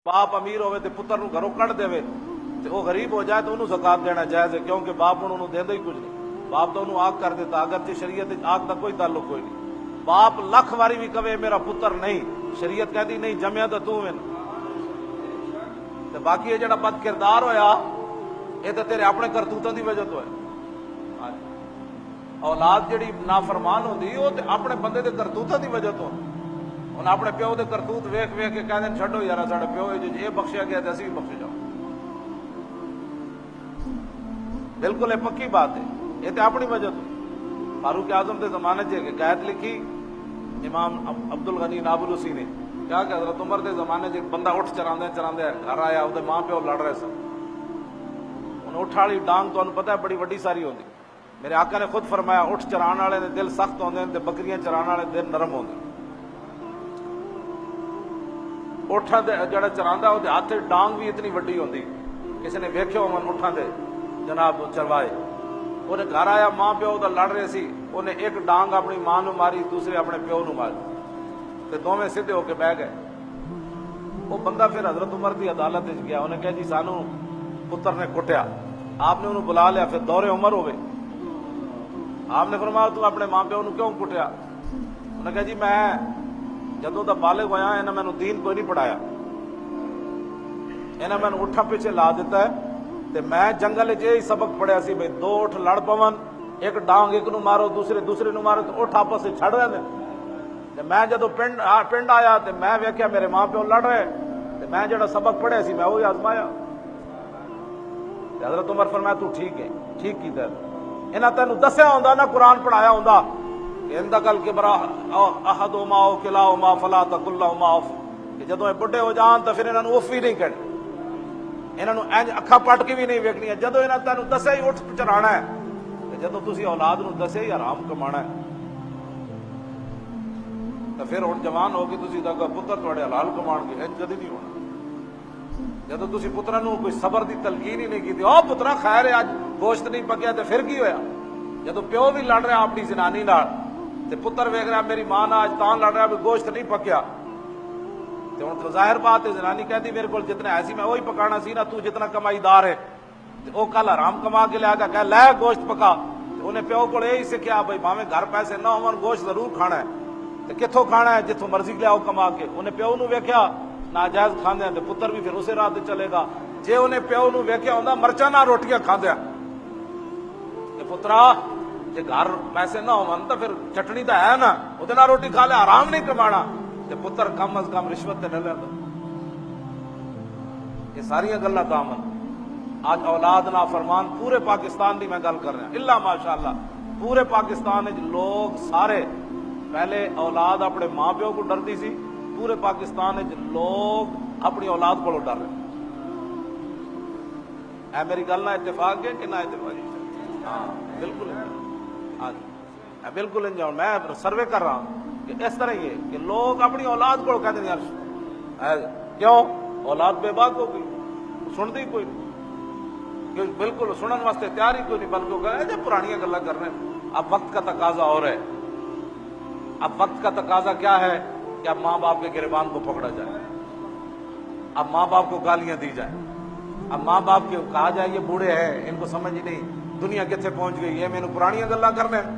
باپ امیر ہوئے تے پتر نو گھروں کڑ دے تے وہ غریب ہو جائے تو انہوں زکات دینا جائز ہے، کیونکہ باپ انہوں دیندا ہی کچھ نہیں، باپ تو انہوں آگ کر دیتا، اگرچہ شریعت آگ کا کوئی تعلق کوئی نہیں۔ باپ لکھ واری بھی کہے میرا پتر نہیں، شریعت کہتی نہیں جمیا تو تو میں تے باقی یہ جڑا بد کردار ہویا یہ تو تیرے اپنے کرتوتاں دی وجہ تو ہے۔ اولاد جڑی نافرمان ہوندی وہ تے اپنے بندے دے کرتوتاں دی وجہ تو ہن اپنے پیو دے کرتوت ویکھ ویکھ کے کہندے چھڈو یار ساڈا پیو یہ بخشیا گیا تے اسی بھی بخشے جاؤ، بالکل یہ پکی بات ہے، یہ تے اپنی وجہ تو۔ فاروق اعظم دے زمانے چ ایک قید لکھی امام عبد الغنی نابلسی نے، کیا کہ حضرت عمر دے زمانے چ بندہ اٹھ چراندے چراندے گھر آیا، وہ ماں پیو لڑ رہے سن، انہوں اٹھ والی ڈانگ تو انہوں پتہ ہے بڑی وڈی ساری ہوندی، میرے آقا نے خود فرمایا اٹھ چران والے دے دل سخت ہوندے تے بکریاں چران والے دل نرم ہوندے۔ اٹھا جڑا چراندا وہ ہاتھ ڈانگ بھی اتنی وڈی ہوندی، کسی نے ویکھیا ہون اٹھاں دے جناب چروائے، انہیں گھر آیا ماں پیو دا لڑ رہے سی، انہیں ایک ڈانگ اپنی ماں نو ماری دوسرے اپنے پیو نو ماری تے دونوں سیدھے ہو کے بہ گئے۔ وہ بندہ پھر حضرت عمر دی عدالت وچ گیا، انہیں کہا جی سانو پتر نے کٹیا، آپ نے انہوں بلا لیا، پھر دور عمر ہوئے، آپ نے فرمایا تو اپنے ماں پیو نو کیوں کٹیا؟ انہیں کہا جی میں جدوں دا بالغ ہویا انہاں مینوں دین کوئی نہیں پڑھایا، انہاں مینوں اٹھا پیچھے لا دیتا ہے تے میں جنگل وچ یہی سبق پڑھیا سی بھئی دو اٹھ لڑ پون، ایک ڈانگ ایک نو مارو دوسرے نو مارو تو اٹھ آپس وچ چھڑ رہے تے میں جدوں پنڈ آیا تے میں ویکھیا میرے ماں پیو لڑ رہے تے میں جڑا سبق پڑھیا سی میں وہی آزمایا۔ حضرت عمر فرمایا تو ٹھیک ہے، ٹھیک کیتا ہے، انہاں تینوں دسیا ہوندا نہ قرآن پڑھایا ہوندا کہ اندہ کل کے برا احدہما او کلاہما فلا تقل لہما اف، کہ جدوں یہ بڈھے ہو جان تو پھر انہاں نوں اف ہی نہیں کہنی، انہاں نوں انج اکھاں پٹ کے بھی نہیں ویکھنیاں، جدوں انہاں تینوں دسیا ہی اٹھ چرانا ہے تے جدوں تسی اولاد نوں دسیا ہی حرام کمانا ہے تو پھر ہن جوان ہو کے تسی دا پتر تواڈے حلال کمان گے، انج کدی نہیں ہونا۔ جدوں تسی پتراں نوں کوئی صبر دی تلقین ہی نہیں کیتی، او پترا خیر ہے اج گوشت نہیں پکیا تے پھر کی ہویا؟ جدوں پیو بھی لڑ رہا اپنی زنانی نال تے پتر ویکھ رہا میری ماں نال اج تاں لڑ رہا بھی گوشت نہیں پکیا، تے ہن تو ظاہر بات ہے زنانی کہتی میرے کول جتنا ہے سی میں وہی پکانا سی نا، تو جتنا کمائی دار ہے تے او کل حرام کما کے لیا گا کہ لے گوشت پکا، تے انہیں پیو کو یہی سکھیا بھائی بھاویں گھر پیسے نہ ہون گوشت ضرور کھانا ہے، تے کتھوں کھانا ہے جتھوں مرضی لیاؤ کما کے۔ انہیں پیو نو ویکھیا ناجائز کھاندے تے پتر بھی پھر اسی راہ تے چلے گا، جے انہیں پیو نو ویکھیا ہوندا مرچاں نہ روٹیاں کھاندیا کہ پترا جے گھر پیسے نہ ہون تو پھر چٹنی تو ہے نا وہ نہ روٹی کھا لے، حرام نہیں کمانا، تے پتر کم از کم رشوت تے نہ لیندا۔ یہ ساری گلاں کامن آج اولاد نافرمان پورے پاکستان دی میں گل کر رہا الا ماشاءاللہ پورے پاکستان وچ لوگ سارے پہلے اولاد اپنے ماں پیو کو ڈردی سی، پورے پاکستان وچ لوگ اپنی اولاد کو ڈر رہے۔ اے میری گل نہ اتفاق ہے کہ نہ اتفاق ہے؟ ہاں بالکل، ہاں بالکل انجاؤ، میں سروے کر رہا ہوں کہ اس طرح ہی ہے کہ لوگ اپنی اولاد کو کہتے ہیں یار کیوں اولاد بے باک ہو گئی، سنتی کوئی نہیں، کہ بالکل سنن واسطے تیار ہی کوئی نہیں، بلکہ وہ کہتے ہیں پرانیاں گلاں کر رہے ہیں۔ اب وقت کا تقاضا اور ہے، اب وقت کا تقاضا کیا ہے کہ اب ماں باپ کے گریبان کو پکڑا جائے، اب ماں باپ کو گالیاں دی جائیں، اب ماں باپ کے کہا جائے یہ بوڑھے ہیں ان کو سمجھ ہی نہیں دنیا کتنے پہنچ گئی، یہ میں نے پرانیاں گلاں کرنے